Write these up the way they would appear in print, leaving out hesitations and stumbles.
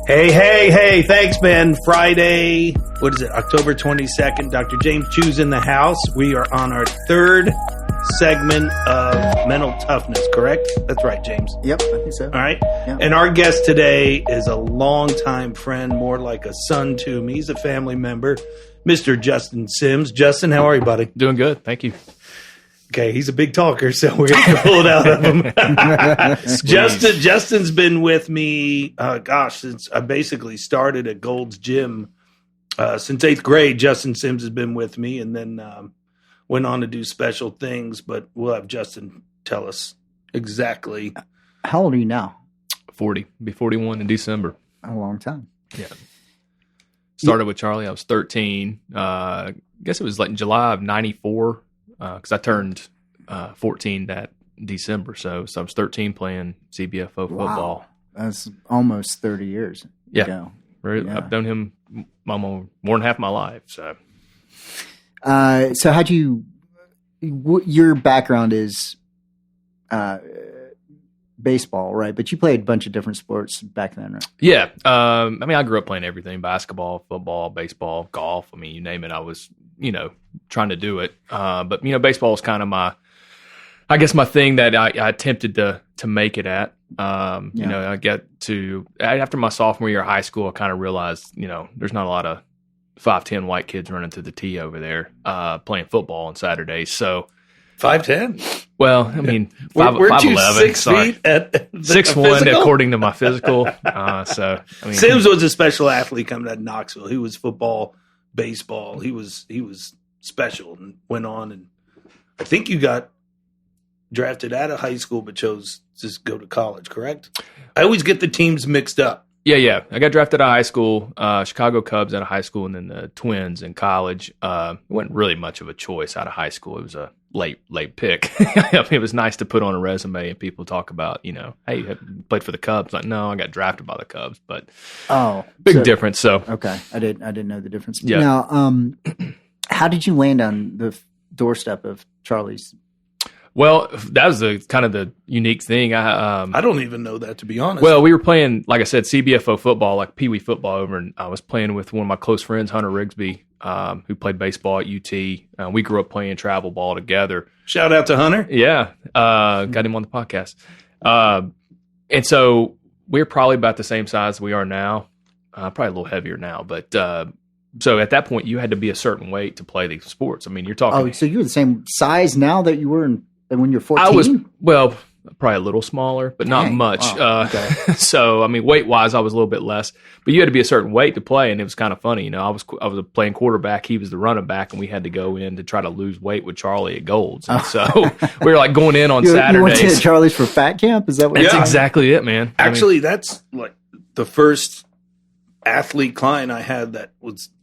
Hey, thanks, man. Friday, what is it, October 22nd, Dr. James Chu's in the house. We are on our third segment of mental toughness, correct? That's right, James. Yep, I think so. All right. Yeah. And our guest today is a longtime friend, more like a son to me. He's a family member, Mr. Justin Sims. Justin, how are you, buddy? Doing good. Thank you. Okay, he's a big talker, so we're going to pull it out of him. Justin's been with me, since I basically started at Gold's Gym. Since 8th grade, Justin Sims has been with me, and then went on to do special things, but we'll have Justin tell us exactly. How old are you now? 40. Be 41 in December. A long time. Yeah. Started with Charlie. I was 13. I guess it was like in July of 94. Because I turned 14 that December, so I was 13 playing CBFO football. That's almost 30 years ago. Yeah. I've known him more than half my life. So how'd you? Your background is baseball, right? But you played a bunch of different sports back then, right? Yeah. I grew up playing everything: basketball, football, baseball, golf. I mean, you name it, I was trying to do it. But baseball is kind of my thing that I attempted to make it at. I get to after my sophomore year of high school, I kind of realized, there's not a lot of 5'10" white kids running to the tee over there playing football on Saturdays. So 5'10"? Well, I mean, weren't you 5'11", 6 feet at 6'1", according to my physical. Sims was a special athlete coming out of Knoxville. He was football, baseball. He was special and went on, and I think you got drafted out of high school but chose to go to college, correct? I always get the teams mixed up. Yeah. I got drafted out of high school, Chicago Cubs out of high school, and then the Twins in college. It wasn't really much of a choice out of high school. It was a late pick. It was nice to put on a resume and people talk about, hey, you played for the Cubs. Like, no, I got drafted by the Cubs, but big difference. So okay, I didn't know the difference. Yeah. Now, how did you land on the doorstep of Charlie's? Well, that was the kind of the unique thing. I don't even know that, to be honest. Well, we were playing, like I said, CBFO football, like Pee Wee football over, and I was playing with one of my close friends, Hunter Rigsby, who played baseball at UT. We grew up playing travel ball together. Shout out to Hunter. Yeah, got him on the podcast. And so we're probably about the same size we are now, probably a little heavier now, but so at that point you had to be a certain weight to play these sports. I mean, you're talking. Oh, so you're the same size now that you were when you're 14? I was, probably a little smaller, but not much. Wow. Okay. So, I mean, weight-wise, I was a little bit less. But you had to be a certain weight to play, and it was kind of funny. I was playing quarterback. He was the running back, and we had to go in to try to lose weight with Charlie at Gold's. And so we were like going in on Saturdays. You went to Charlie's for fat camp? Is that what? That's exactly it, man. Actually, that's like the first athlete client I had that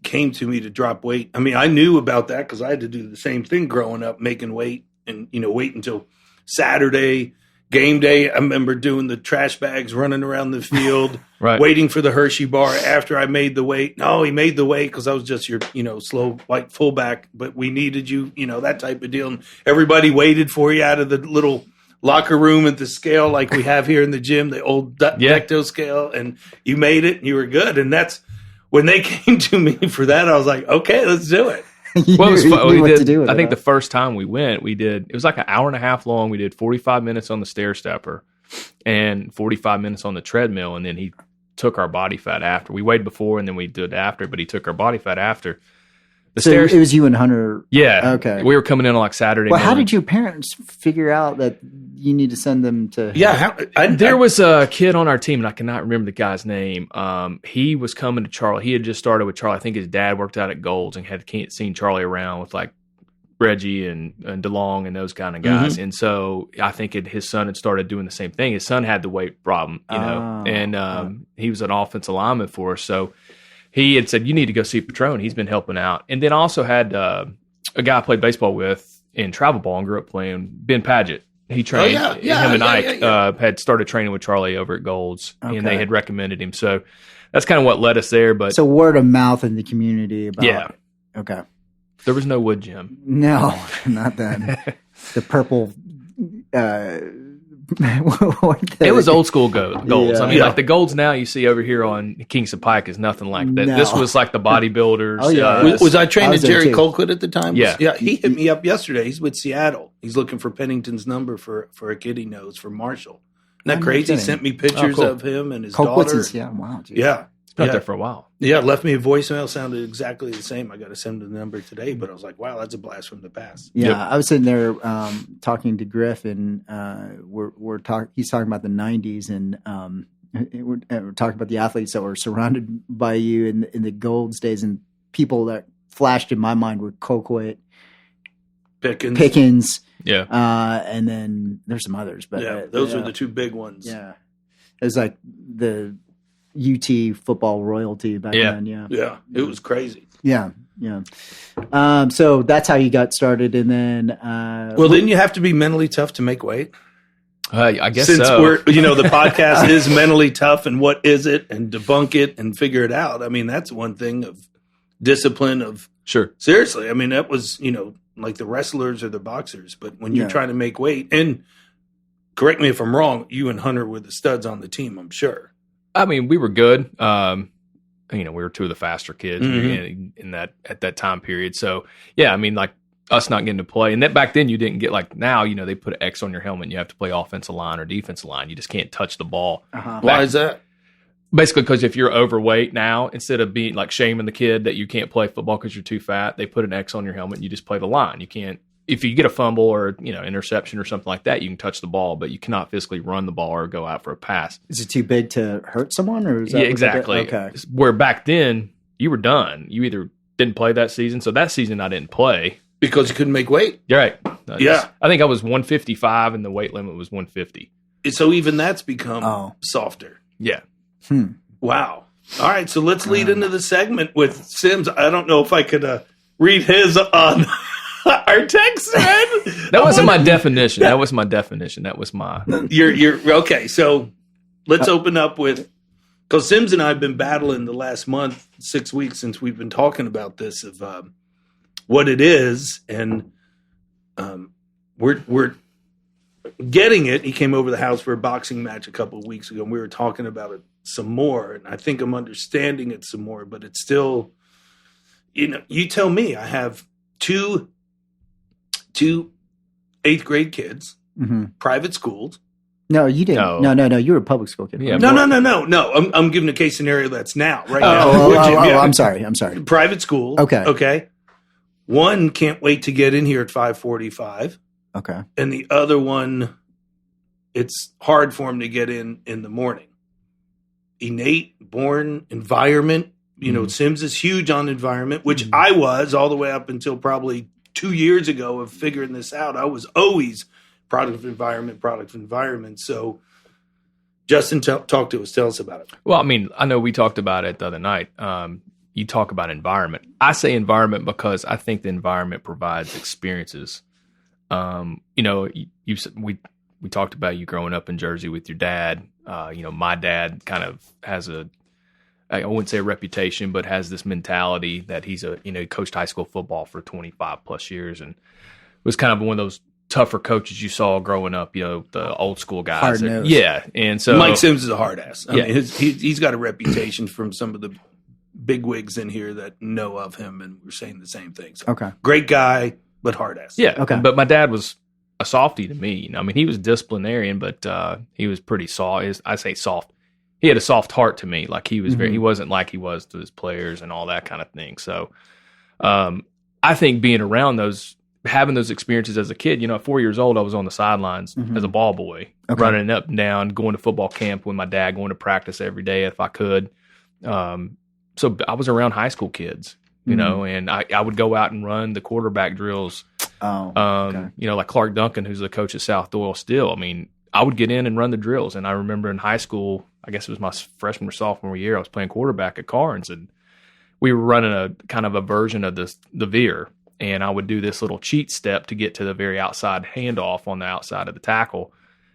came to me to drop weight. I mean, I knew about that because I had to do the same thing growing up, making weight. And, wait until Saturday, game day. I remember doing the trash bags, running around the field, right, waiting for the Hershey bar after I made the weight. No, he made the weight because I was just your, slow white fullback, but we needed you, that type of deal. And everybody waited for you out of the little locker room at the scale like we have here in the gym, the old Decto scale, and you made it and you were good. And that's when they came to me for that, I was like, okay, let's do it. Well, it was fun. I think the first time we went, it was like an hour and a half long. We did 45 minutes on the stair stepper and 45 minutes on the treadmill. And then he took our body fat after. We weighed before and then we did after, but he took our body fat after. It was you and Hunter. Yeah. Okay. We were coming in on like Saturday morning. How did your parents figure out that you need to send them to? Yeah. There was a kid on our team, and I cannot remember the guy's name. He was coming to Charlie. He had just started with Charlie. I think his dad worked out at Gold's and had seen Charlie around with like Reggie and DeLong and those kind of guys. Mm-hmm. And so I think his son had started doing the same thing. His son had the weight problem, and he was an offensive lineman for us. So he had said, you need to go see Petrone. He's been helping out. And then also had a guy I played baseball with in travel ball and grew up playing, Ben Padgett. He trained, him and Ike had started training with Charlie over at Gold's, and they had recommended him. So that's kind of what led us there. But so word of mouth in the community about Yeah. Okay. There was no wood gym. No, not that. The purple It was old school golds. Yeah. I mean, Yeah. like the golds now you see over here on Kingston Pike is nothing like that. No. This was like the bodybuilders. Oh, yeah. Was I training I was there Jerry too. Colquitt at the time? Yeah. Yeah. He hit me up yesterday. He's with Seattle. He's looking for Pennington's number for a kid he knows for Marshall. Isn't that I'm crazy? kidding. He sent me pictures cool. of him and his Colquitt's daughter. is, yeah, wow, dude. Yeah. It's been out Yeah. there for a while. Yeah, left me a voicemail. Sounded exactly the same. I got to send him the number today, but I was like, wow, that's a blast from the past. Yeah, Yep. I was sitting there talking to Griff, and he's talking about the '90s, and we're talking about the athletes that were surrounded by you in the Golds days, and people that flashed in my mind were Colquitt, Pickens, Yeah. and then there's some others, but Yeah, those are the two big ones. yeah. It was like the UT football royalty back Yeah. then. Yeah, Yeah, it was crazy. yeah. So that's how you got started, and then Well, didn't you have to be mentally tough to make weight? I guess Since so. we're, the podcast is mentally tough, and what is it, and debunk it, and figure it out. I mean, that's one thing of discipline. Of Sure. seriously, I mean, that was like the wrestlers or the boxers. But when you're Yeah. trying to make weight, and correct me if I'm wrong, you and Hunter were the studs on the team. I'm sure. I mean, we were good. We were two of the faster kids Mhm. in that at that time period. So yeah, I mean, like us not getting to play, and that back then you didn't get like now. They put an X on your helmet. And you have to play offensive line or defensive line. You just can't touch the ball. uh-huh. Why is that? Basically, because if you're overweight now, instead of being like shaming the kid that you can't play football because you're too fat, they put an X on your helmet and you just play the line. You can't. If you get a fumble or interception or something like that, you can touch the ball, but you cannot physically run the ball or go out for a pass. Is it too big to hurt someone, or is that Yeah, exactly. Okay. Where back then you were done. You either didn't play that season. So that season I didn't play. Because you couldn't make weight. You're right. Yeah. I think I was 155 and the weight limit was 150. So even that's become Oh. softer. Yeah. Wow. All right, so let's lead into the segment with Sims. I don't know if I could read his on our text thread. That wasn't my definition. That was my definition. That was my. You're okay. So let's open up with, because Sims and I have been battling the last month, 6 weeks since we've been talking about this of what it is, and we're getting it. He came over the house for a boxing match a couple of weeks ago, and we were talking about it some more, and I think I'm understanding it some more, but it's still, you tell me. I have two 8th grade kids, private schools. No, you didn't. No. You were a public school kid. Yeah, right? No. I'm giving a case scenario that's now, right now. Oh, I'm sorry. Private school. Okay. One can't wait to get in here at 5:45. Okay. And the other one, it's hard for him to get in the morning. Innate, born, environment. Sims is huge on environment, which I was all the way up until probably 2 years ago of figuring this out. I was always product of environment. So, Justin, talk to us. Tell us about it. Well, I mean, I know we talked about it the other night. You talk about environment. I say environment because I think the environment provides experiences. We talked about you growing up in Jersey with your dad. My dad kind of has I wouldn't say a reputation, but has this mentality that he's coached high school football for 25 plus years and was kind of one of those tougher coaches you saw growing up, the old school guys. Hard-nosed. Yeah. And so Mike Sims is a hard ass. I Yeah. mean, he's got a reputation from some of the big wigs in here that know of him, and we're saying the same thing. So, Okay. great guy, but hard ass. yeah. Okay. But my dad was a softie to me. I mean, he was disciplinarian, but he was pretty soft. I say soft. He had a soft heart to me. Like he was he wasn't like he was to his players and all that kind of thing. So I think being around having those experiences as a kid, at 4 years old, I was on the sidelines as a ball boy, running up and down, going to football camp with my dad, going to practice every day if I could. So I was around high school kids, and I would go out and run the quarterback drills. Like Clark Duncan, who's the coach at South Doyle still. I mean, I would get in and run the drills. And I remember in high school, I guess it was my freshman or sophomore year, I was playing quarterback at Carnes, and we were running a kind of a version of the veer. And I would do this little cheat step to get to the very outside handoff on the outside of the tackle.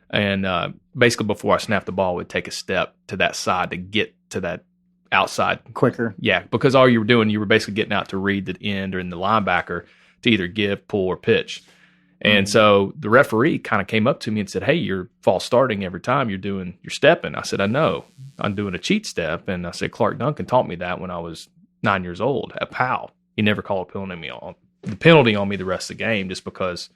And basically before I snapped the ball, I would take a step to that side to get to that outside. Quicker. Yeah, because all you were doing, you were basically getting out to read the end or in the linebacker to either give, pull, or pitch. And so the referee kind of came up to me and said, "Hey, you're false starting every time you're stepping." I said, "I know. I'm doing a cheat step." And I said, "Clark Duncan taught me that when I was 9 years old at Powell. He never called the penalty on me the rest of the game just because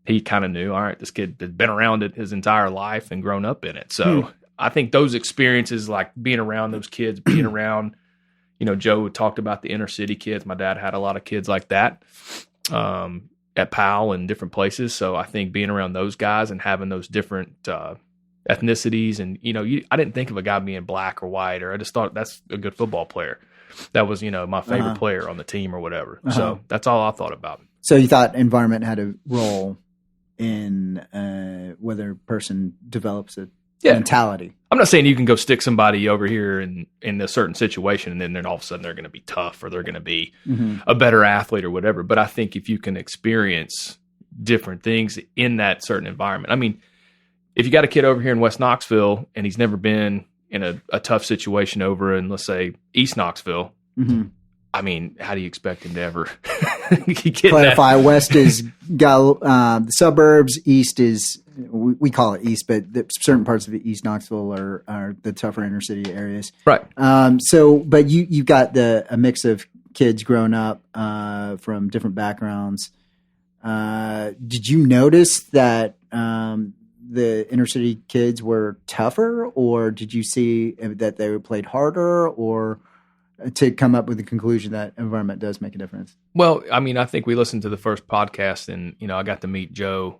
he kind of knew, all right, this kid has been around it his entire life and grown up in it." So I think those experiences, like being around those kids, being around, Joe talked about the inner city kids. My dad had a lot of kids like that. At Powell and different places. So I think being around those guys and having those different ethnicities and, I didn't think of a guy being black or white, or I just thought that's a good football player. That was, my favorite player on the team or whatever. So that's all I thought about. So you thought environment had a role in whether a person develops a mentality. I'm not saying you can go stick somebody over here in a certain situation and then all of a sudden they're going to be tough or they're going to be a better athlete or whatever. But I think if you can experience different things in that certain environment. I mean, if you got a kid over here in West Knoxville and he's never been in a tough situation over in, let's say, East Knoxville, I mean, how do you expect him to ever get clarify? That? West is the suburbs. East is, we call it East, but certain parts of East Knoxville are the tougher inner city areas. Right. But you've got a mix of kids growing up from different backgrounds. Did you notice that the inner city kids were tougher, or did you see that they played harder, or to come up with the conclusion that environment does make a difference? Well, I mean, I think we listened to the first podcast and, I got to meet Joe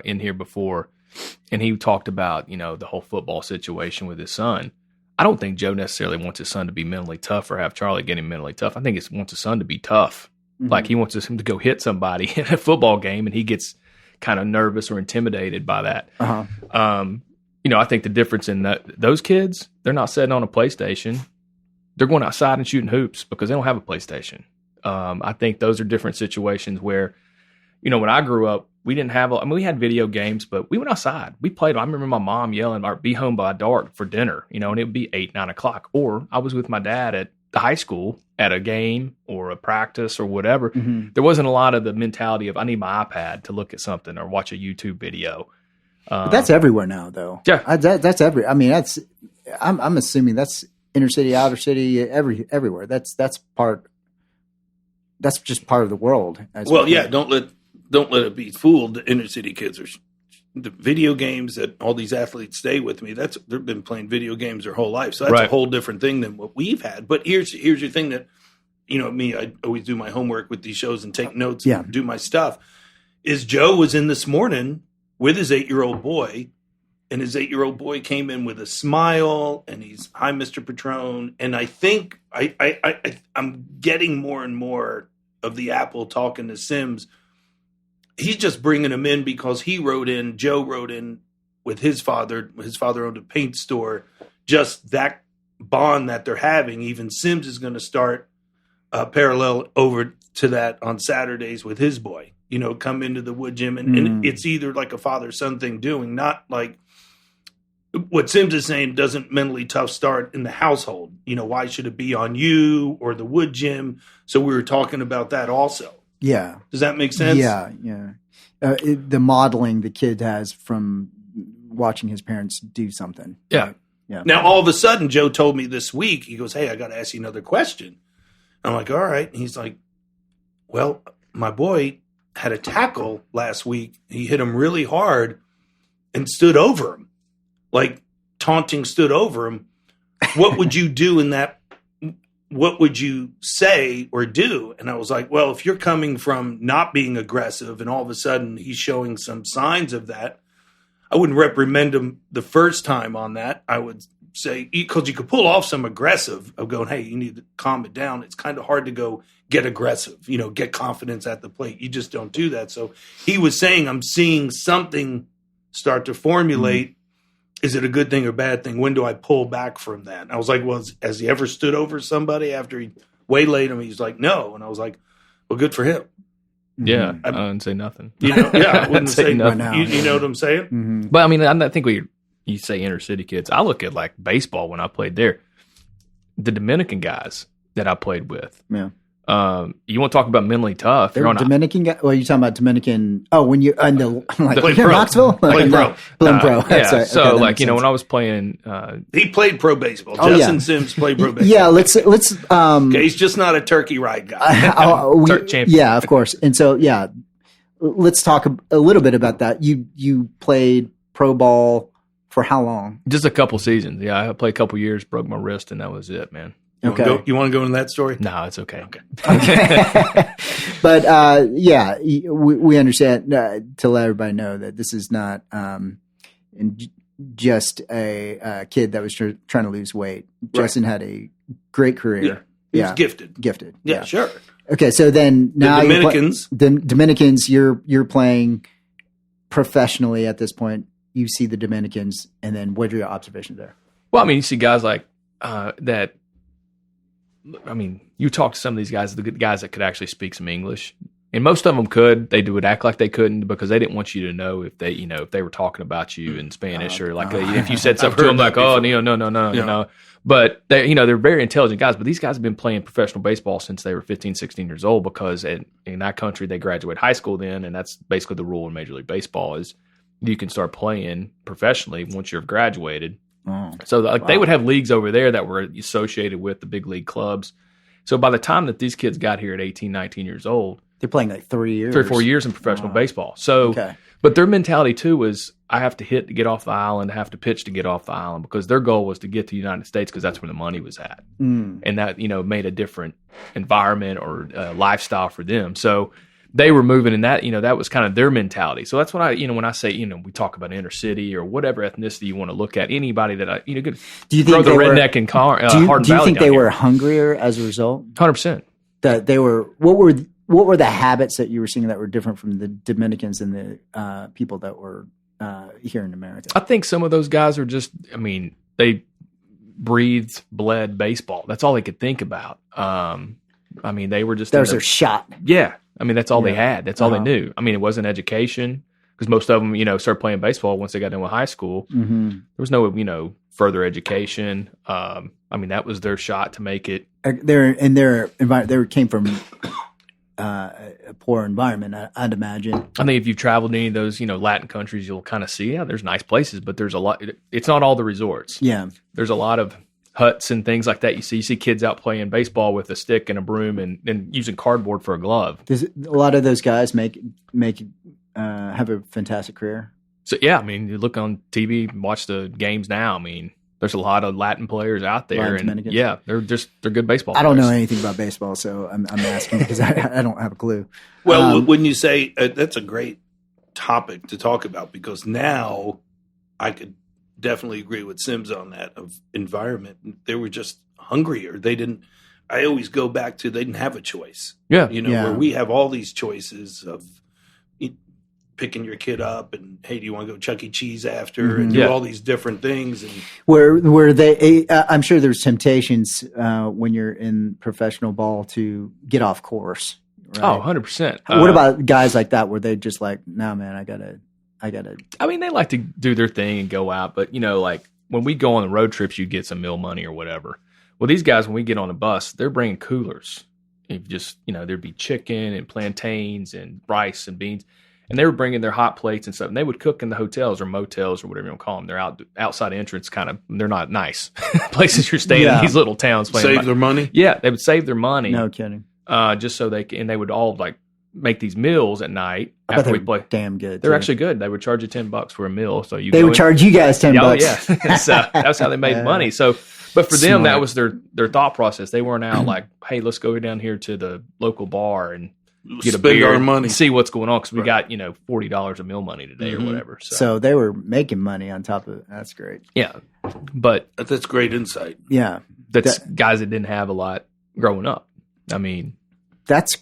in here before, and he talked about, the whole football situation with his son. I don't think Joe necessarily wants his son to be mentally tough or have Charlie get him mentally tough. I think he wants his son to be tough. Like he wants him to go hit somebody in a football game and he gets kind of nervous or intimidated by that. I think the difference in those kids, they're not sitting on a PlayStation. They're going outside and shooting hoops because they don't have a PlayStation. I think those are different situations where, when I grew up, we didn't have, we had video games, but we went outside. We played. I remember my mom yelling, "Be home by dark for dinner," and it would be 8, 9 o'clock. Or I was with my dad at the high school at a game or a practice or whatever. There wasn't a lot of the mentality of, I need my iPad to look at something or watch a YouTube video. But that's everywhere now, though. Yeah. That's I'm assuming that's inner city, outer city, everywhere. That's just part of the world. Don't let it be fooled. The inner city kids are the video games that all these athletes stay with me. They've been playing video games their whole life, so that's a whole different thing than what we've had. But here's your thing that me, I always do my homework with these shows and take notes and do my stuff. Is Joe was in this morning with his 8-year-old boy. And his 8-year-old boy came in with a smile, and he's, "Hi, Mr. Petrone." And I think I'm getting more and more of the Apple talking to Sims. He's just bringing him in because Joe wrote in with his father. His father owned a paint store. Just that bond that they're having. Even Sims is going to start parallel over to that on Saturdays with his boy. Come into the wood gym. And it's either like a father-son thing doing, not like what Sims is saying, doesn't mentally tough start in the household. Why should it be on you or the wood gym? So we were talking about that also. Yeah. Does that make sense? Yeah. The modeling the kid has from watching his parents do something. Yeah. Yeah. Now, all of a sudden, Joe told me this week, he goes, "Hey, I got to ask you another question." I'm like, "All right." And he's like, "Well, my boy had a tackle last week. He hit him really hard and stood over him. Like taunting stood over him. What would you do in that? What would you say or do?" And I was like, "Well, if you're coming from not being aggressive and all of a sudden he's showing some signs of that, I wouldn't reprimand him the first time on that. I would say, because you could pull off some aggressive of going, hey, you need to calm it down. It's kind of hard to go get aggressive, get confidence at the plate. You just don't do that." So he was saying, "I'm seeing something start to formulate. Is it a good thing or bad thing? When do I pull back from that?" And I was like, "Well, has he ever stood over somebody after he waylaid him?" He's like, "No." And I was like, "Well, good for him." Yeah, I wouldn't say nothing. I wouldn't say nothing. Now, you know what I'm saying? But I mean, I think you say inner city kids. I look at like baseball when I played there. The Dominican guys that I played with, You want to talk about mentally tough? They're Dominican guy. Well, you're talking about Dominican. Oh, when you're in the like Played you're in pro. Knoxville, Played pro. Playing pro. Yeah. Sorry. So Okay, that like makes you know sense. when I was playing, He played pro baseball. Oh, Justin yeah. Sims played pro baseball. Yeah, let's. Okay, he's just not a turkey ride guy. champion. Yeah, of course. And so yeah, let's talk a little bit about that. You played pro ball for how long? just a couple seasons. Yeah, I played a couple years, broke my wrist, and that was it, man. Okay. You want to go into that story? No, it's okay. But yeah, we understand to let everybody know that this is not just a kid that was trying to lose weight. Right. Justin had a great career. Yeah. He's gifted. Gifted. Yeah, sure. Okay, so then now The Dominicans. the Dominicans, you're playing professionally at this point. You see the Dominicans, and then what are your observations there? Well, I mean, you see guys like that. I mean, you talk to some of these guys, the good guys that could actually speak some English, and most of them could. They would act like they couldn't because they didn't want you to know if they, if they were talking about you in Spanish or like if you said something to them like, "Oh, no." But they, they're very intelligent guys. But these guys have been playing professional baseball since they were 15, 16 years old because in that country they graduate high school then, and that's basically the rule in Major League Baseball is you can start playing professionally once you've graduated. Oh, So they would have leagues over there that were associated with the big league clubs. So by the time that these kids got here at 18, 19 years old, they're playing like 3 years, 3 or 4 years in professional baseball. So, Okay. But their mentality too was I have to hit to get off the island, I have to pitch to get off the island because their goal was to get to the United States because that's where the money was at. Mm. And that, made a different environment or lifestyle for them. So they were moving in that, that was kind of their mentality. So that's what when I say, we talk about inner city or whatever ethnicity you want to look at, anybody that I, could Do you throw think the they were? redneck and Hardin Do you Valley think down they here. were hungrier as a result? 100%. That they were. What were the habits that you were seeing that were different from the Dominicans and the people that were here in America? I think some of those guys are just, they breathed, bled baseball. That's all they could think about. They were just. That was their shot. Yeah. That's all they had. That's all they Uh-huh. knew. It wasn't education because most of them, started playing baseball once they got done with high school. Mm-hmm. There was no, further education. That was their shot to make it. They came from a poor environment, I'd imagine. I think if you've traveled to any of those, Latin countries, you'll kind of see, there's nice places, but there's a lot. It's not all the resorts. Yeah. There's a lot of huts and things like that. You see kids out playing baseball with a stick and a broom and using cardboard for a glove. Does a lot of those guys have a fantastic career? So yeah, you look on TV, watch the games now. There's a lot of Latin players out there, and Dominicans. yeah, they're good baseball I players. don't know anything about baseball, so I'm asking because I don't have a clue. Well, when you say that's a great topic to talk about because now I could definitely agree with Sims on that of environment. They were just hungrier. They didn't. I always go back to they didn't have a choice. Yeah, Where we have all these choices of picking your kid up and hey, do you want to go Chuck E. Cheese after and do all these different things and were they? I'm sure there's temptations when you're in professional ball to get off course. Right? Oh, 100%. What about guys like that where they just like, no, man, I gotta. They like to do their thing and go out, but like when we go on the road trips, you get some meal money or whatever. Well, these guys, when we get on a bus, they're bringing coolers. There'd be chicken and plantains and rice and beans. And they were bringing their hot plates and stuff, and they would cook in the hotels or motels or whatever you want to call them. They're outside entrance kind of. They're not nice places you're staying in these little towns. Save their money. Yeah, they would save their money. No kidding. Just so they can, and they would all like make these meals at night I bet after we they're play. damn good. They're too. actually good. They would charge you $10 for a meal. So They would charge you guys $10. Oh yeah, so that's how they made money. So, but for them, that was their thought process. They weren't out like, hey, let's go down here to the local bar and get a beer our money. and see what's going on because we got $40 of meal money today or whatever. So they were making money on top of it. That's great. Yeah, but that's great insight. Yeah, that's guys that didn't have a lot growing up. That's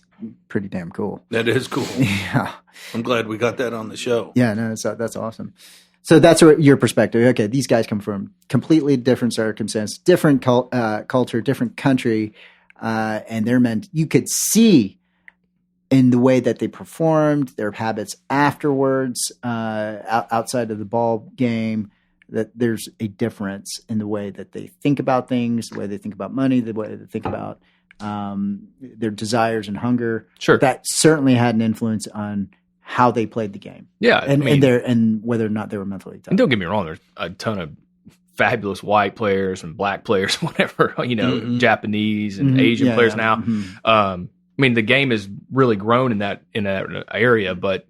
pretty damn cool. That is cool. Yeah, I'm glad we got that on the show. Yeah, no, that's awesome. So that's your perspective. Okay, these guys come from completely different circumstances, different culture, different country, and they're meant. You could see in the way that they performed, their habits afterwards, outside of the ball game, that there's a difference in the way that they think about things, the way they think about money, the way they think about their desires and hunger. Sure. That certainly had an influence on how they played the game. Yeah. And whether or not they were mentally tough. And don't get me wrong, there's a ton of fabulous white players and black players, whatever, Japanese and Asian players now. The game has really grown in that area, but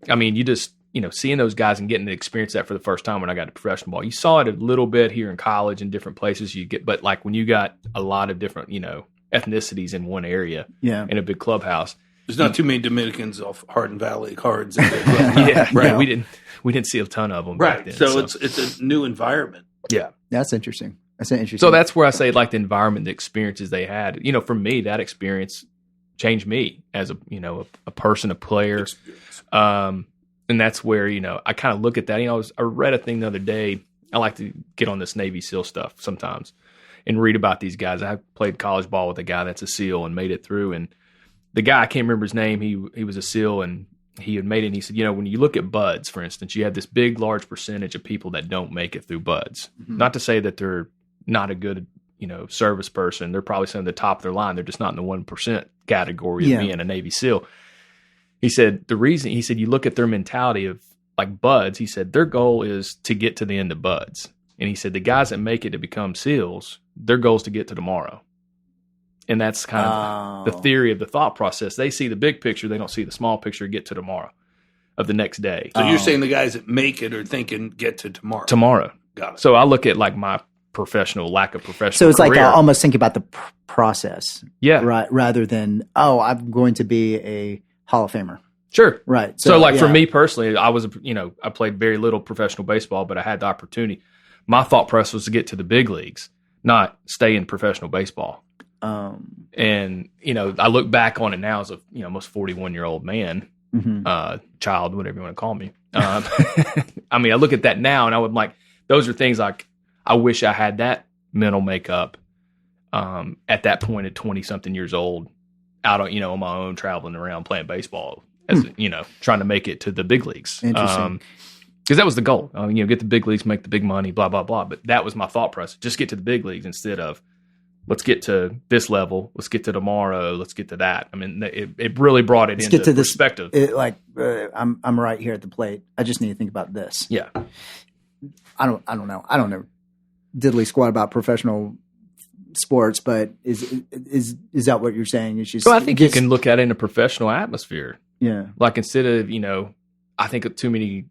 you just, seeing those guys and getting to experience that for the first time when I got to professional ball. You saw it a little bit here in college in different places but like when you got a lot of different, ethnicities in one area in a big clubhouse. There's not too many Dominicans off Hardin Valley cards. Right. We didn't see a ton of them back then. So it's a new environment. Yeah. That's interesting. So that's where I say like the environment, the experiences they had. For me, that experience changed me as a person, a player. And that's where, I kind of look at that. I read a thing the other day. I like to get on this Navy SEAL stuff sometimes and read about these guys. I played college ball with a guy that's a SEAL and made it through. And the guy, I can't remember his name. He was a SEAL and he had made it. And he said, when you look at buds, for instance, you have this big, large percentage of people that don't make it through buds. Mm-hmm. Not to say that they're not a good, service person. They're probably some of the top of their line. They're just not in the 1% category of being a Navy SEAL. He said, you look at their mentality of like buds. He said, their goal is to get to the end of buds. And he said, the guys that make it to become SEALs, their goal is to get to tomorrow. And that's kind of the theory of the thought process. They see the big picture. They don't see the small picture, get to tomorrow of the next day. So you're saying the guys that make it are thinking get to tomorrow. Tomorrow. Got it. So I look at like my lack of professional So it's career. like I almost think about the process. Yeah. Right. Rather than, I'm going to be a Hall of Famer. Sure. Right. So for me personally, I was, I played very little professional baseball, but I had the opportunity. My thought process was to get to the big leagues, not stay in professional baseball. And, I look back on it now as a, almost 41-year-old man, child, whatever you want to call me. I look at that now and I would like, those are things like, I wish I had that mental makeup, at that point at 20 something years old out on, on my own, traveling around playing baseball as, trying to make it to the big leagues. Interesting. Because that was the goal. Get the big leagues, make the big money, blah, blah, blah. But that was my thought process. Just get to the big leagues instead of let's get to this level. Let's get to tomorrow. Let's get to that. It really brought it into perspective. I'm right here at the plate. I just need to think about this. Yeah. I don't know. I don't know diddly squat about professional sports, but is that what you're saying? It's just, I think you can look at it in a professional atmosphere. Yeah. Like instead of, I think too many,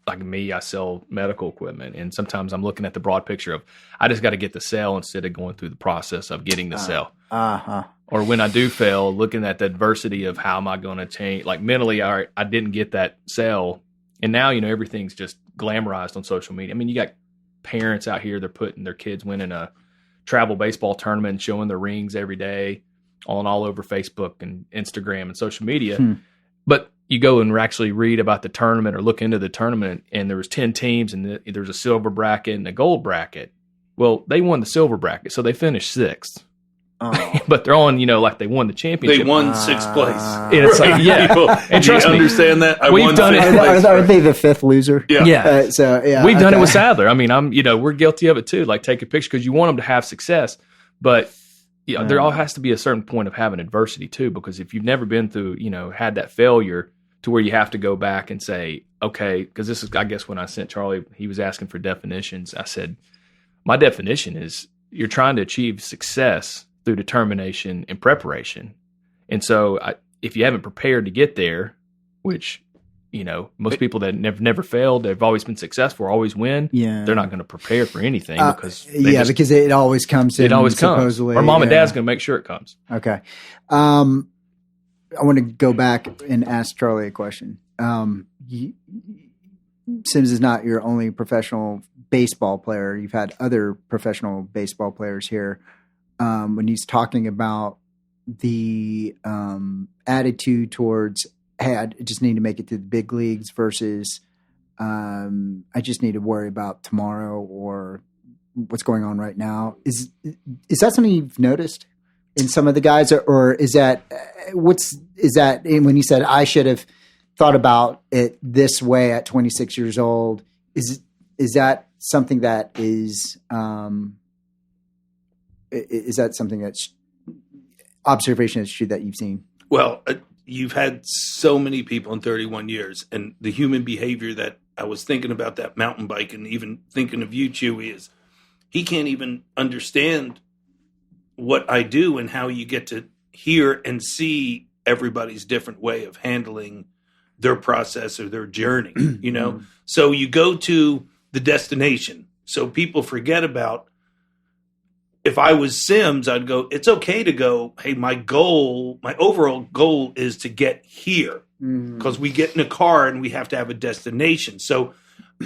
like me, I sell medical equipment, and sometimes I'm looking at the broad picture of I just got to get the sale instead of going through the process of getting the sale. Or when I do fail, looking at the adversity of how am I going to change, like mentally, all right, I didn't get that sale. And now, everything's just glamorized on social media. You got parents out here, they're putting their kids winning a travel baseball tournament and showing their rings every day all over Facebook and Instagram and social media. But you go and actually read about the tournament or look into the tournament, and there was 10 teams, and there's a silver bracket and a gold bracket. Well, they won the silver bracket, so they finished 6th. But they're on, like they won the championship. They won 6th place. And it's like, and trust me, understand that? We've done it. Are they the 5th loser? Yeah. We've done it with Sadler. I'm, we're guilty of it too. Like take a picture because you want them to have success, but there all has to be a certain point of having adversity too. Because if you've never been through, had that failure to where you have to go back and say, okay, because this is, I guess, when I sent Charlie, he was asking for definitions. I said, my definition is you're trying to achieve success through determination and preparation. And so if you haven't prepared to get there, which, most people that never failed, they've always been successful, always win. Yeah. They're not going to prepare for anything because because it always comes in. It always comes. Supposedly. Or mom and dad's going to make sure it comes. Okay. I want to go back and ask Charlie a question. Sims is not your only professional baseball player. You've had other professional baseball players here. When he's talking about the attitude towards, hey, I just need to make it to the big leagues versus I just need to worry about tomorrow or what's going on right now. Is that something you've noticed in some of the guys, or is that when you said I should have thought about it this way at 26 years old? Is that something that is that something that's observation is true that you've seen? Well, you've had so many people in 31 years, and the human behavior that I was thinking about that mountain bike and even thinking of you, Chewy, is he can't even understand what I do and how you get to hear and see everybody's different way of handling their process or their journey, you know? So you go to the destination. So people forget about, if I was Sims, I'd go, it's okay to go, hey, my overall goal is to get here, because we get in a car and we have to have a destination. So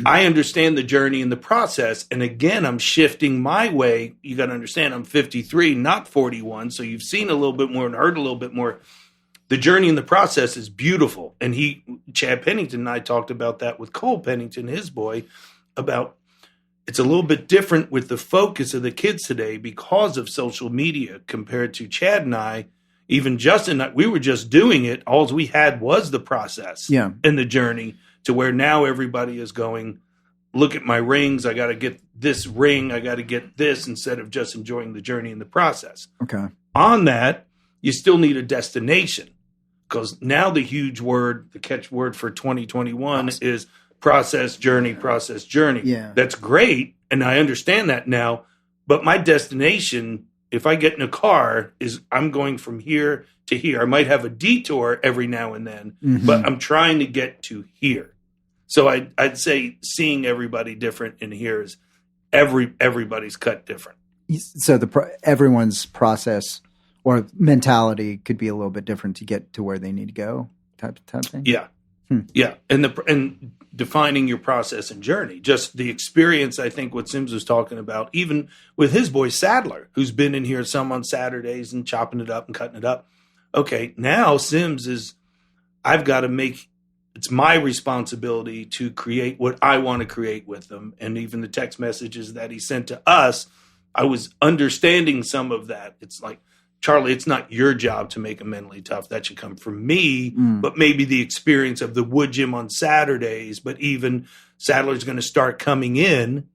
I understand the journey and the process. And again, I'm shifting my way. You got to understand, I'm 53, not 41. So you've seen a little bit more and heard a little bit more. The journey and the process is beautiful. And Chad Pennington and I talked about that with Cole Pennington, his boy, about it's a little bit different with the focus of the kids today because of social media compared to Chad and I. Even Justin, we were just doing it. All we had was the process and the journey, to where now everybody is going, look at my rings. I got to get this ring. I got to get this, instead of just enjoying the journey and the process. Okay. On that, you still need a destination, because now the huge word, the catchword for 2021 is process, journey, process, journey. Yeah. That's great. And I understand that now. But my destination, if I get in a car, is I'm going from here to here. I might have a detour every now and then, but I'm trying to get to here. So I'd say seeing everybody different in here is everybody's cut different. So everyone's process or mentality could be a little bit different to get to where they need to go, type thing. Yeah. Yeah. And defining your process and journey, just the experience. I think what Sims was talking about, even with his boy Sadler, who's been in here some on Saturdays and chopping it up and cutting it up. Okay. Now Sims it's my responsibility to create what I want to create with them. And even the text messages that he sent to us, I was understanding some of that. It's like, Charlie, it's not your job to make them mentally tough. That should come from me, but maybe the experience of the wood gym on Saturdays. But even Sadler's going to start coming in.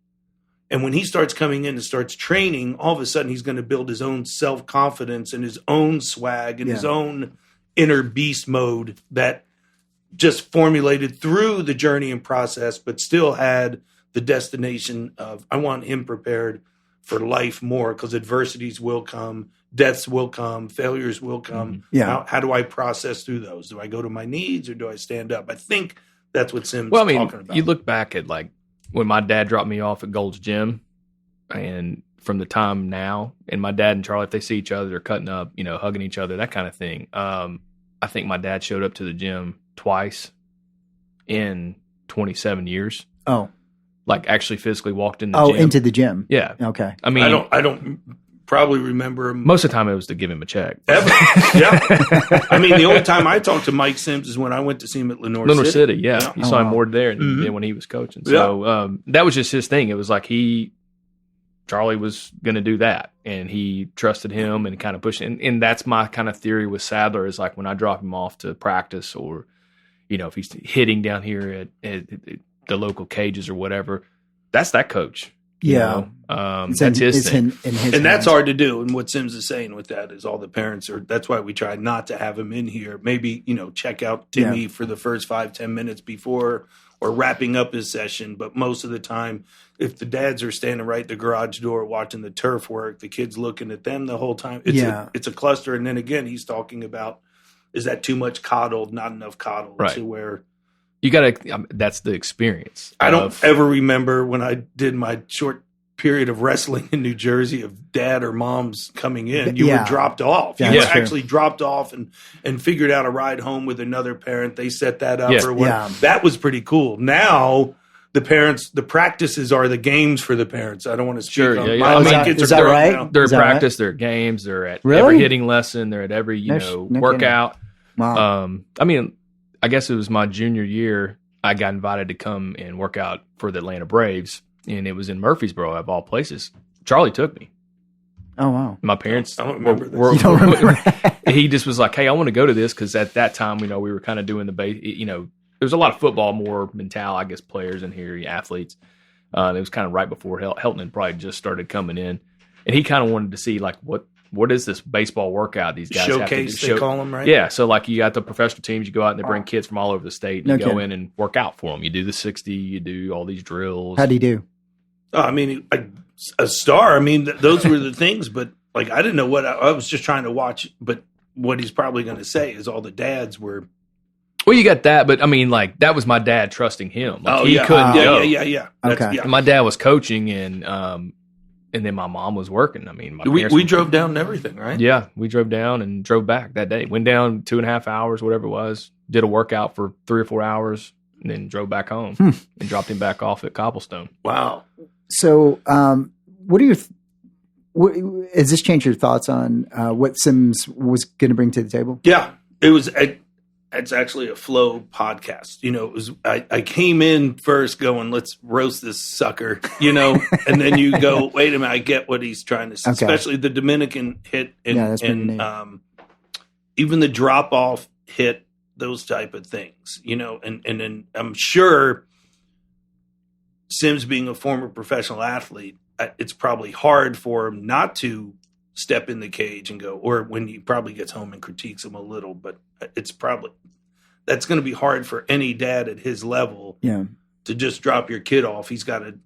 And when he starts coming in and starts training, all of a sudden he's going to build his own self-confidence and his own swag and his own inner beast mode that just formulated through the journey and process, but still had the destination of, I want him prepared for life more, because adversities will come, deaths will come, failures will come. Yeah. How do I process through those? Do I go to my knees or do I stand up? I think that's what Sims is talking about. You look back at like when my dad dropped me off at Gold's Gym, and from the time now, and my dad and Charlie, if they see each other, they're cutting up, hugging each other, that kind of thing. I think my dad showed up to the gym twice in 27 years. Oh. Like actually physically walked in the gym. Oh, into the gym. Yeah. Okay. I mean, I don't probably remember him. Most of the time it was to give him a check. Ever. Yeah. I mean, the only time I talked to Mike Sims is when I went to see him at Lenore City. Yeah. You saw him more there than when he was coaching. So that was just his thing. It was like Charlie was going to do that, and he trusted him and kind of pushed it. And that's my kind of theory with Sadler, is like when I drop him off to practice, or, if he's hitting down here at the local cages or whatever, that's that coach. That's his thing. And that's hard to do. And what Sims is saying with that is all the parents that's why we try not to have him in here. Maybe, check out Timmy for the first 5-10 minutes before or wrapping up his session. But most of the time, if the dads are standing right at the garage door watching the turf work, the kids looking at them the whole time, it's a cluster. And then again, he's talking about, is that too much coddled, not enough coddled, to where you got to, that's the experience. I don't ever remember when I did my short period of wrestling in New Jersey of dad or moms coming in. You were dropped off. You were actually dropped off and figured out a ride home with another parent. They set that up or whatever. That was pretty cool. Now the practices are the games for the parents. I don't want to speak on my kids. Is that right? They're at practice, they're at games, they're at every hitting lesson, they're at every, workout. Wow. I guess it was my junior year, I got invited to come and work out for the Atlanta Braves, and it was in Murfreesboro, of all places. Charlie took me. Oh, wow. My parents I don't remember this. You don't remember? He just was like, hey, I want to go to this, because at that time, we were kind of doing the base, there's a lot of football, more mental, I guess, players in here, athletes. It was kind of right before Helton had probably just started coming in. And he kind of wanted to see, like, what what is this baseball workout these guys Showcase, have to do? they call them, right? Yeah, so like you got the professional teams, you go out and they bring kids from all over the state, and you go Okay. in and work out for them. You do the 60, you do all these drills. How'd he do? I mean, a star. I mean, those were the things, but like I didn't know what I was just trying to watch. But what he's probably going to say is all the dads were. Well, you got that, but I mean, like that was my dad trusting him. Like, he couldn't go. Yeah. Okay. And my dad was coaching, and then my mom was working. I mean, my parents We were- drove down and everything, right? Yeah, we drove down and drove back that day. Went down 2.5 hours, whatever it was. Did a workout for 3 or 4 hours, and then drove back home and dropped him back off at Cobblestone. Wow. So, what are your? Has this changed your thoughts on what Sims was going to bring to the table? Yeah, it was. It's actually a flow podcast. You know, it was. I came in first going, let's roast this sucker. You know, and then you go, wait a minute, I get what he's trying to say. Okay. Especially the Dominican hit That's pretty and neat. even the drop off hit, those type of things. You know, and then I'm sure Sims being a former professional athlete, it's probably hard for him not to step in the cage and go, or when he probably gets home and critiques him a little, but it's probably, that's going to be hard for any dad at his level Yeah, to just drop your kid off. He's got to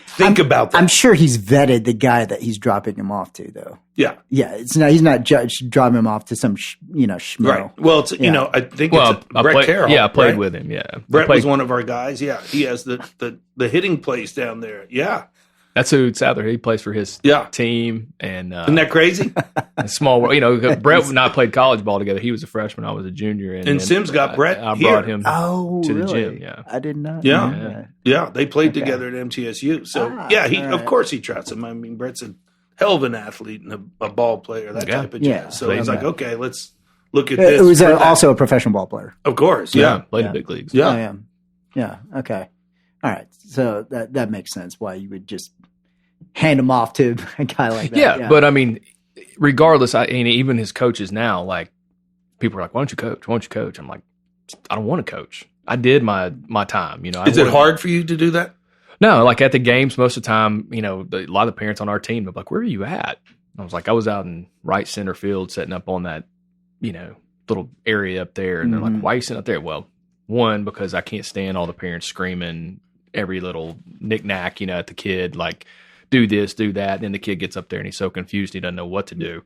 think about that. I'm sure he's vetted the guy that he's dropping him off to, though. Yeah. Yeah, it's not. He's not just dropping him off to some schmo. Right. Well, it's, Yeah. you know, I think Well, it's Brett Carroll. yeah, I played right? with him. Yeah, Brett I played, was one of our guys. Yeah. He has the hitting place down there. Yeah. That's who Sadler. He plays for his Yeah. team, and Isn't that crazy? a small world. You know, Brett and I played college ball together. He was a freshman. I was a junior, And Sims got Brett I here. brought him. Oh, To the really? gym, yeah. I did not. Yeah. know that. Yeah, they played Okay. together at MTSU. So Ah, yeah, he all right. of course he trusts him. I mean, Brett's a hell of an athlete and a ball player, that Yeah. type of jazz. Yeah. So he's Okay. like, okay, let's look at It this. was for that. also a professional ball player. of course, Yeah, yeah, played Yeah. in big leagues. yeah. I am. Yeah. Okay. All right. So that makes sense. Why you would just hand him off to a guy like that? Yeah, but I mean, regardless, and even his coaches now, like people are like, "Why don't you coach? Why don't you coach?" I'm like, I don't want to coach. I did my time. You know, Is it hard for you to do that? No, like at the games, most of the time, you know, a lot of the parents on our team are like, "Where are you at?" I was like, "I was out in right center field, setting up on that, you know, little area up there." And they're Mhm. like, "Why are you sitting up there?" Well, one, because I can't stand all the parents screaming every little knick-knack, you know, at the kid, like, do this, do that. And then the kid gets up there and he's so confused he doesn't know what to do.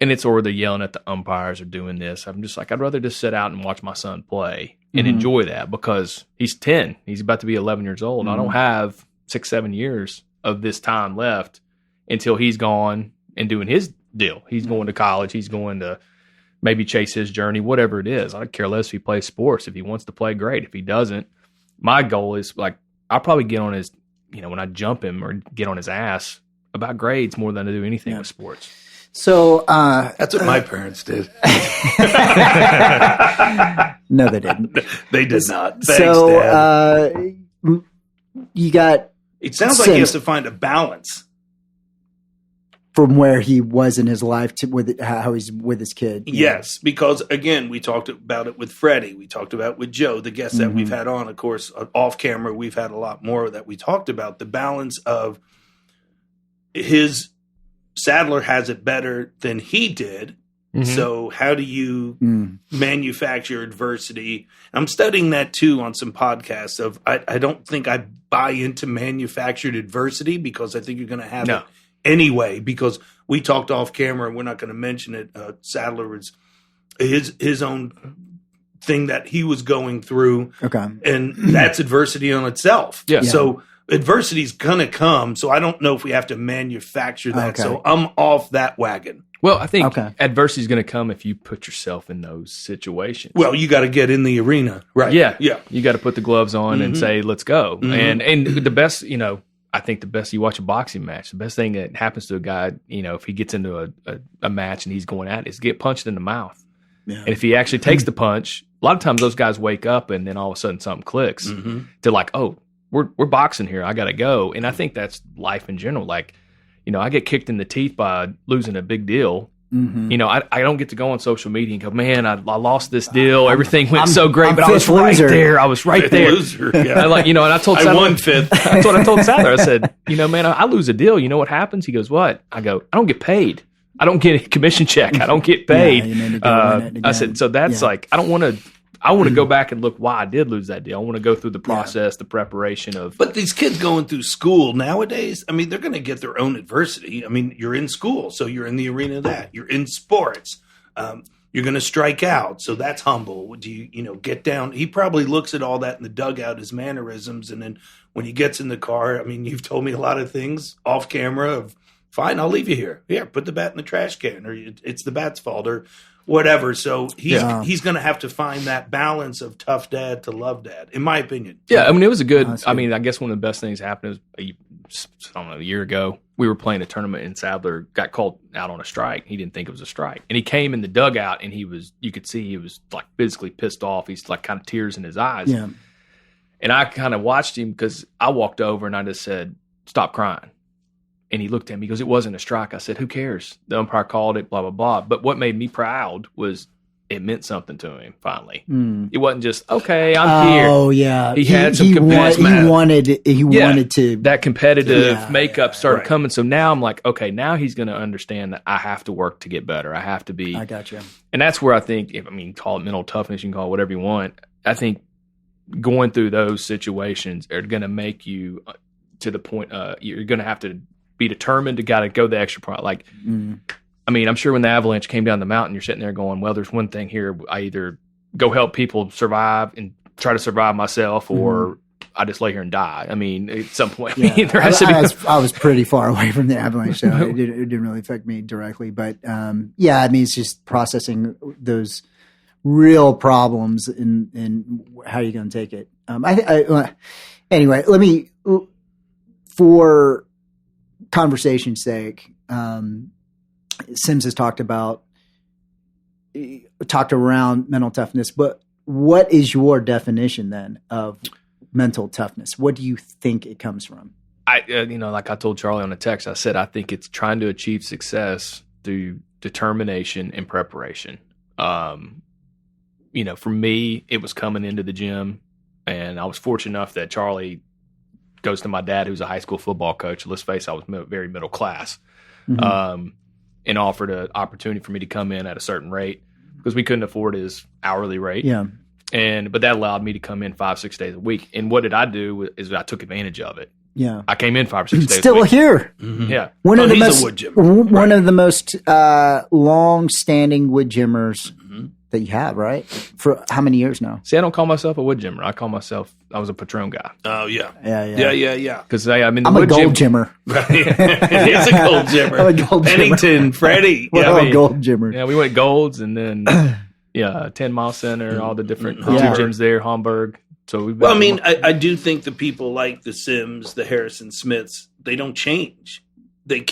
And it's or they're yelling at the umpires or doing this. I'm just like, I'd rather just sit out and watch my son play and Mhm. enjoy that because he's 10. He's about to be 11 years old. I don't have 6-7 years of this time left until he's gone and doing his deal. He's going to college. He's going to maybe chase his journey, whatever it is. I don't care less if he plays sports. If he wants to play, great. If he doesn't, my goal is like, I'll probably get on his, you know, when I jump him or get on his ass about grades more than I do anything with sports. So That's what my parents did. no, they didn't. They did not. Thanks, So Dad. you got It sounds like he has to find a balance. from where he was in his life to with how he's with his kid. Yes, because again, we talked about it with Freddie. We talked about it with Joe, the guests that we've had on. Of course, off camera, we've had a lot more that we talked about. The balance of his Sadler has it better than he did. So how do you manufacture adversity? I'm studying that too on some podcasts of I don't think I buy into manufactured adversity because I think you're going to have it anyway, because we talked off camera and we're not going to mention it. Sadler was his own thing that he was going through. Okay. And that's adversity on itself. Yeah. So adversity is going to come. So I don't know if we have to manufacture that. Okay. So I'm off that wagon. Well, I think Okay. adversity is going to come if you put yourself in those situations. Well, you got to get in the arena. Right. Yeah. Yeah. You got to put the gloves on and say, let's go. And the best, you know, I think the best, you watch a boxing match, the best thing that happens to a guy, you know, if he gets into a match and he's going at it, is get punched in the mouth. Yeah. And if he actually takes the punch, a lot of times those guys wake up and then all of a sudden something clicks. They're like, oh, we're boxing here. I got to go. And I think that's life in general. Like, you know, I get kicked in the teeth by losing a big deal. You know, I don't get to go on social media and go, man, I lost this deal. Everything went so great, but I was right there. I was right there. Loser, yeah. And and I told Sadler, I won fifth. That's what I told Sadler. I said, you know, man, I lose a deal. You know what happens? He goes, what? I go, I don't get paid. I don't get a commission check. I don't get paid. I said, so that's like, I want to go back and look why I did lose that deal. I want to go through the process, the preparation of. But these kids going through school nowadays, I mean, they're going to get their own adversity. I mean, you're in school, so you're in the arena of that. You're in sports. You're going to strike out, so that's humble. Do you get down? He probably looks at all that in the dugout, his mannerisms, and then when he gets in the car, I mean, you've told me a lot of things off camera of, fine, I'll leave you here. Here, put the bat in the trash can, or it's the bat's fault, or whatever. So he's going to have to find that balance of tough dad to love dad, in my opinion. Yeah, I mean, it was a good. I mean, I guess one of the best things happened was a year ago. We were playing a tournament and Sadler got called out on a strike. He didn't think it was a strike, and he came in the dugout and you could see he was like physically pissed off. He's like kind of tears in his eyes. Yeah, and I kind of watched him because I walked over and I just said, "Stop crying." And he looked at me, he goes, "It wasn't a strike." I said, "Who cares? The umpire called it, blah, blah, blah." But what made me proud was it meant something to him, finally. It wasn't just, okay, I'm here. Oh, yeah. He had some competitive. He wanted to. That competitive makeup started coming. So now I'm like, okay, now he's going to understand that I have to work to get better. I have to be. I got you. And that's where I think, call it mental toughness, you can call it whatever you want. I think going through those situations are going to make you to the point you're going to have to be determined to go the extra part. Like, I mean, I'm sure when the avalanche came down the mountain, you're sitting there going, well, there's one thing here. I either go help people survive and try to survive myself, or I just lay here and die. I mean, at some point, there has to be. I was pretty far away from the avalanche, so it didn't really affect me directly. But I mean, it's just processing those real problems and how you're going to take it. Anyway, let me, for conversation's sake, Sims has talked around mental toughness, but what is your definition then of mental toughness? What do you think it comes from? Like I told Charlie on the text, I said, I think it's trying to achieve success through determination and preparation. For me, it was coming into the gym, and I was fortunate enough that Charlie goes to my dad, who's a high school football coach. Let's face it, I was very middle class. And offered an opportunity for me to come in at a certain rate because we couldn't afford his hourly rate. Yeah. But that allowed me to come in 5-6 days a week. And what did I do is I took advantage of it. Yeah. I came in 5 or 6 days Still a week. Here. Yeah. One of the most long-standing wood gymmers that you have, right? For how many years now? See, I don't call myself a wood gymmer. I was a Petrone guy. Oh, yeah. Yeah. Because I'm a gold gymmer. It is a gold gymmer. I'm a gold Pennington, Freddie. A gold gymmer. Yeah, we went golds and then, 10 Mile Center, all the different two gyms there, Hamburg. So I do think the people like the Sims, the Harrison Smiths, they don't change. They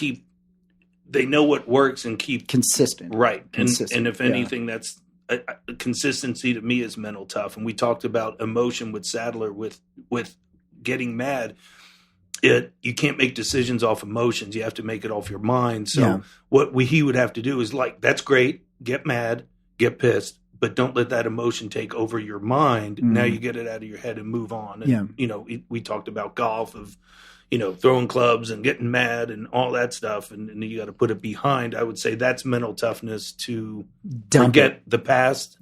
know what works and keep consistent. Right. Consistent. And if anything, that's consistency to me is mental tough. And we talked about emotion with Sadler with getting mad. You can't make decisions off emotions. You have to make it off your mind. So what he would have to do is that's great. Get mad, get pissed, but don't let that emotion take over your mind. Now you get it out of your head and move on. And, we talked about golf of, throwing clubs and getting mad and all that stuff. And you got to put it behind. I would say that's mental toughness to forget the past.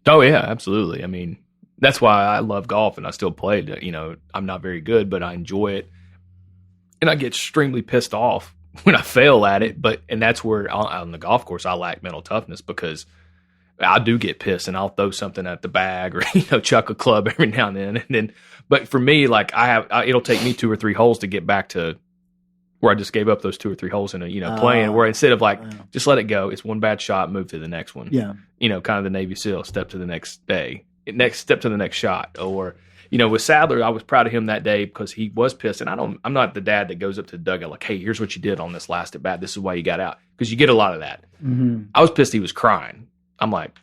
Oh, yeah, absolutely. I mean, that's why I love golf and I still play it. I'm not very good, but I enjoy it. And I get extremely pissed off when I fail at it. And that's where on the golf course, I lack mental toughness because I do get pissed and I'll throw something at the bag or, chuck a club every now and then. But for me, like it'll take me 2 or 3 holes to get back to where I just gave up those 2 or 3 holes in playing, where instead of just let it go, it's one bad shot, move to the next one. Yeah. Kind of the Navy SEAL, step to the next day, step to the next shot. Or, with Sadler, I was proud of him that day because he was pissed. And I'm not the dad that goes up to the dugout like, hey, here's what you did on this last at bat. This is why you got out. Because you get a lot of that. I was pissed he was crying. I'm like,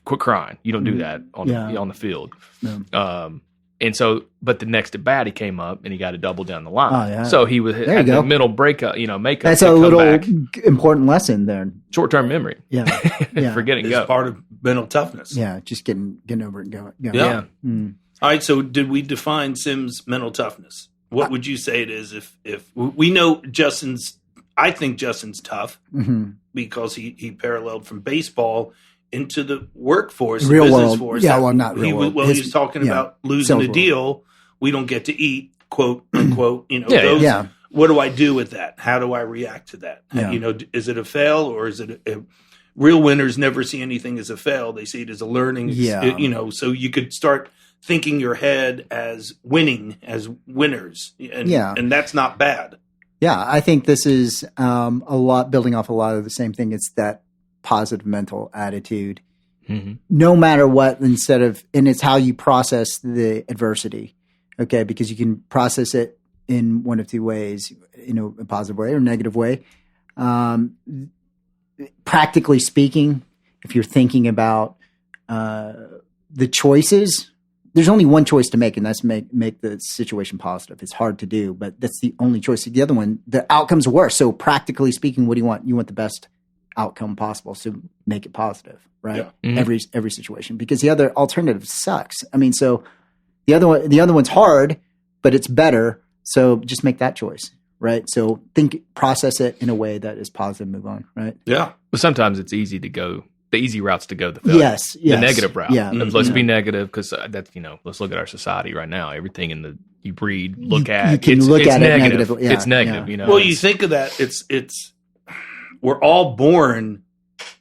quit crying. You don't do that on the field. No. And so, but the next at bat, he came up and he got a double down the line. Oh, yeah. So he was There you had go. the mental breakup, makeup. That's to a come little back. important lesson there. Short-term memory. Yeah. Yeah. Forget and It's go. part of mental toughness. Yeah. Just getting over it and going. Yeah. Mm. All right. So did we define Sim's mental toughness? What would you say it is if we know I think Justin's tough because he paralleled from baseball into the workforce, Real business world. force. Yeah, well, not real he world. was talking about losing sales a world. deal. We don't get to eat, quote unquote. Yeah. What do I do with that? How do I react to that? Yeah. Is it a fail or is it real winners never see anything as a fail? They see it as a learning. Yeah. So you could start thinking your head as winning, as winners, and that's not bad. Yeah, I think this is building off a lot of the same thing. It's that positive mental attitude, no matter what. And it's how you process the adversity. Okay, because you can process it in one of two ways, a positive way or a negative way. Practically speaking, if you're thinking about the choices. There's only one choice to make, and that's make the situation positive. It's hard to do, but that's the only choice. The other one, the outcome's worse. So practically speaking, what do you want? You want the best outcome possible. So make it positive, right? Yeah. Every situation, because the other alternative sucks. I mean, so the other one's hard, but it's better. So just make that choice, right? So process it in a way that is positive. Move on, right? Yeah. But sometimes it's easy to go. The easy routes to go, the failure. Yes. The negative route. Yeah. Let's be negative because that's, let's look at our society right now. Everything you breed, look at, you can it's look at it negative. negatively. Yeah, it's negative, yeah. Well, you think of that. It's we're all born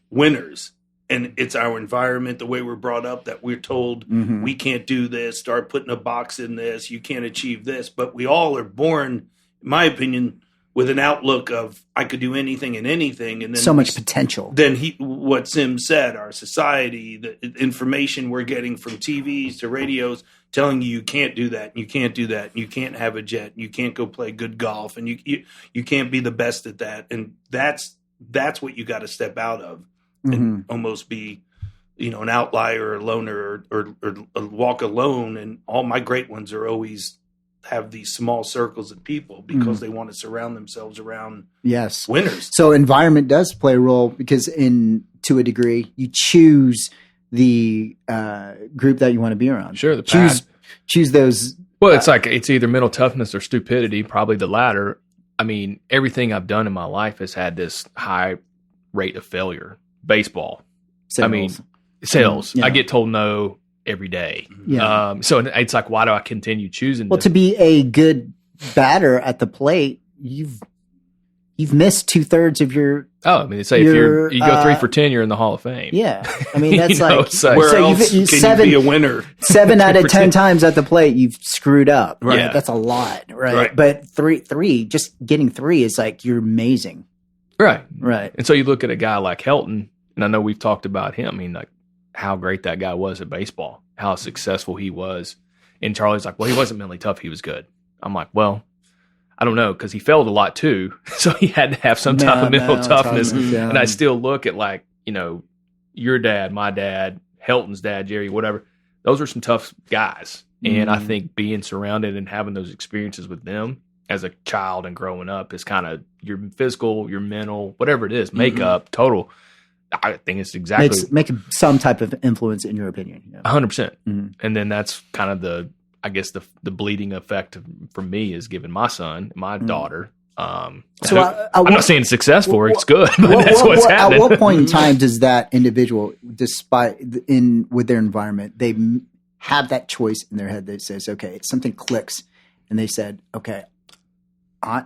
winners, and it's our environment, the way we're brought up, that we're told we can't do this. Start putting a box in this. You can't achieve this. But we all are born, in my opinion, with an outlook of I could do anything and anything, and then so much potential. Then what Sim said, our society, the information we're getting from TVs to radios, telling you can't do that, you can't do that, you can't have a jet, you can't go play good golf, and you can't be the best at that, and that's what you got to step out of and almost be, an outlier or a loner or walk alone. And all my great ones are always have these small circles of people because they want to surround themselves around winners. So environment does play a role because to a degree, you choose the group that you want to be around. Sure. Choose those. Well, it's like, it's either mental toughness or stupidity, probably the latter. I mean, everything I've done in my life has had this high rate of failure. Baseball. Sales. I mean, sales. Yeah. I get told no every day. Yeah. So it's like, why do I continue choosing Well, this? to be a good batter at the plate, you've missed 2/3 of your. Oh, I mean, say if you go 3 for 10, you're in the Hall of Fame. Yeah, I mean that's where else can you be a winner? 7 out of 10 times at the plate, you've screwed up. Right, Yeah. that's a lot. Right, but three, just getting 3 is like you're amazing. Right. Right, And so you look at a guy like Helton, and I know we've talked about him. I mean, like how great that guy was at baseball, how successful he was. And Charlie's like, well, he wasn't mentally tough. He was good. I'm like, well, I don't know, because he failed a lot too. So he had to have some type of mental toughness. Yeah. And I still look at like, your dad, my dad, Helton's dad, Jerry, whatever. Those are some tough guys. And I think being surrounded and having those experiences with them as a child and growing up is kind of your physical, your mental, whatever it is, makeup, total. I think it's exactly make some type of influence in your opinion. Yeah. 100%. And then that's kind of the bleeding effect for me is giving my son, my daughter. I'm not saying it's successful or it's good, but that's what's happening. At what point in time does that individual, despite with their environment, they have that choice in their head that says, okay, something clicks, and they said, okay,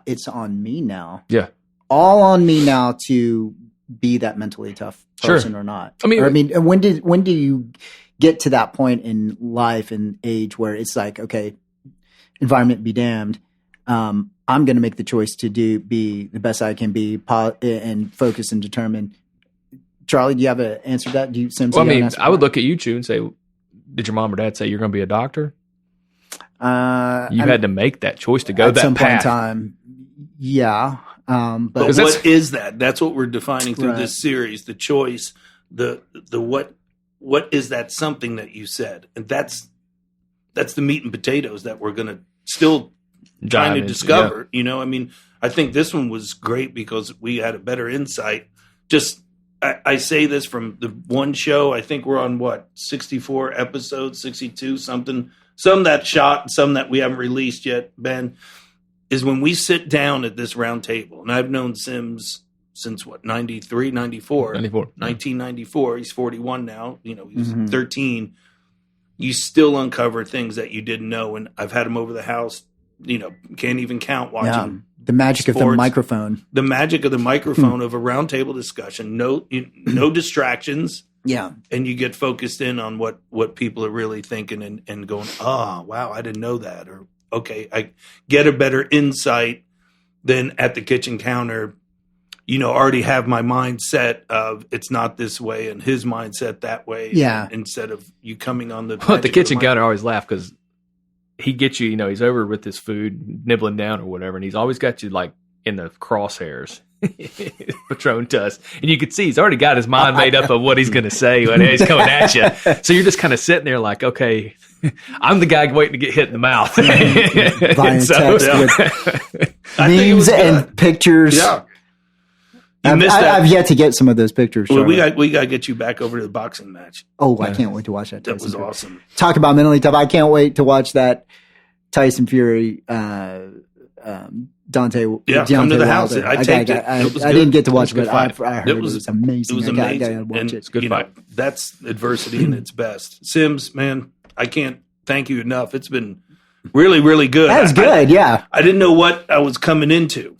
it's on me now. Yeah, all on me now to be that mentally tough person or not. I mean, when do you get to that point in life and age where it's like, okay, environment be damned. I'm going to make the choice to be the best I can be and focus and determine. Charlie, do you have an answer to that? Do you? I would look at you, Chu, and say, did your mom or dad say you're going to be a doctor? You had to make that choice to go that path. At some point in time, yeah. But what is that? That's what we're defining through this series. The choice, the what is that something that you said? And that's that's the meat and potatoes that we're going to still trying to into, discover. You know, I mean, I think this one was great because we had a better insight. Just, I say this from the one show. I think we're on 64 episodes, 62, something. Some that shot, some that we haven't released yet, Ben, is when we sit down at this round table. And I've known Sims since 93, 94. 1994. He's 41 now. You know, he's 13. You still uncover things that you didn't know. And I've had him over the house, you know, can't even count watching. The magic sports. of the microphone. The magic of the microphone of a round table discussion. No distractions. Yeah. And you get focused in on what people are really thinking and going, oh, wow, I didn't know that. Or, okay, I get a better insight than at the kitchen counter, you know, already have my mindset of it's not this way and his mindset that way. Yeah. Instead of you coming on the But the kitchen counter, I always laugh because he gets you, you know, he's over with his food, nibbling down or whatever, and he's always got you like in the crosshairs. Petrone does. And you can see he's already got his mind made up of what he's going to say when he's coming at you. So you're just kind of sitting there like, okay, I'm the guy waiting to get hit in the mouth. Via text with memes and pictures. Yeah. I've yet to get some of those pictures. Well, we got to get you back over to the boxing match. Oh, I can't wait to watch that. That was awesome. Talk about mentally tough. I can't wait to watch that Tyson Fury Dante. Yeah, come to the house. I didn't get to watch it, but I heard it was amazing. It was amazing. I gotta watch it. It's good fight. That's adversity in its best. Sims, man, I can't thank you enough. It's been really, really good. That was good, yeah. I didn't know what I was coming into.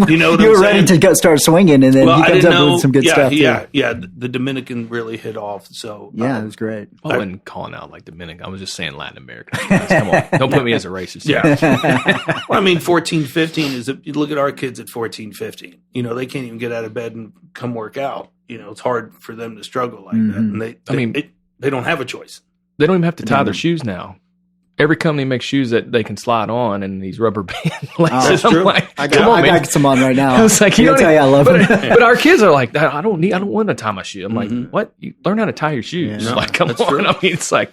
You know what you I'm were ready to go start swinging, and then he comes up with some good stuff. Yeah. The Dominican really hit off. So yeah, it was great. I wasn't calling out like Dominican. I was just saying Latin America. Come on, don't put me as a racist. Yeah. Well, I mean, 14, 15 is you look at our kids at 14, 15. You know, they can't even get out of bed and come work out. You know, it's hard for them to struggle like that, and they don't have a choice. They don't even have to tie their shoes now. Every company makes shoes that they can slide on, and these rubber band laces. That's true. I'm like, I got some on right now. I was like, I love them. But our kids are like, I don't want to tie my shoe. I'm like, what? You learn how to tie your shoes. Yeah. Like, come on. True. I mean, it's like,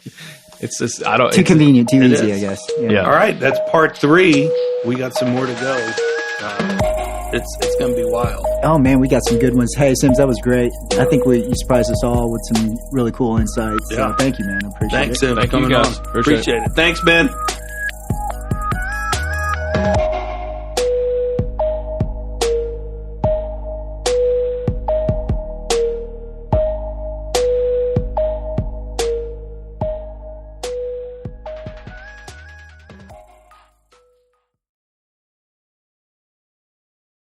it's just, I don't. Too convenient, too easy, I guess. Yeah. All right, that's part 3. We got some more to go. It's going to be wild. Oh, man, we got some good ones. Hey, Sims, that was great. I think you surprised us all with some really cool insights. Yeah. So thank you, man. I appreciate it. Thanks, Sim, for Thank you, coming guys. on. Appreciate it. Thanks, Ben.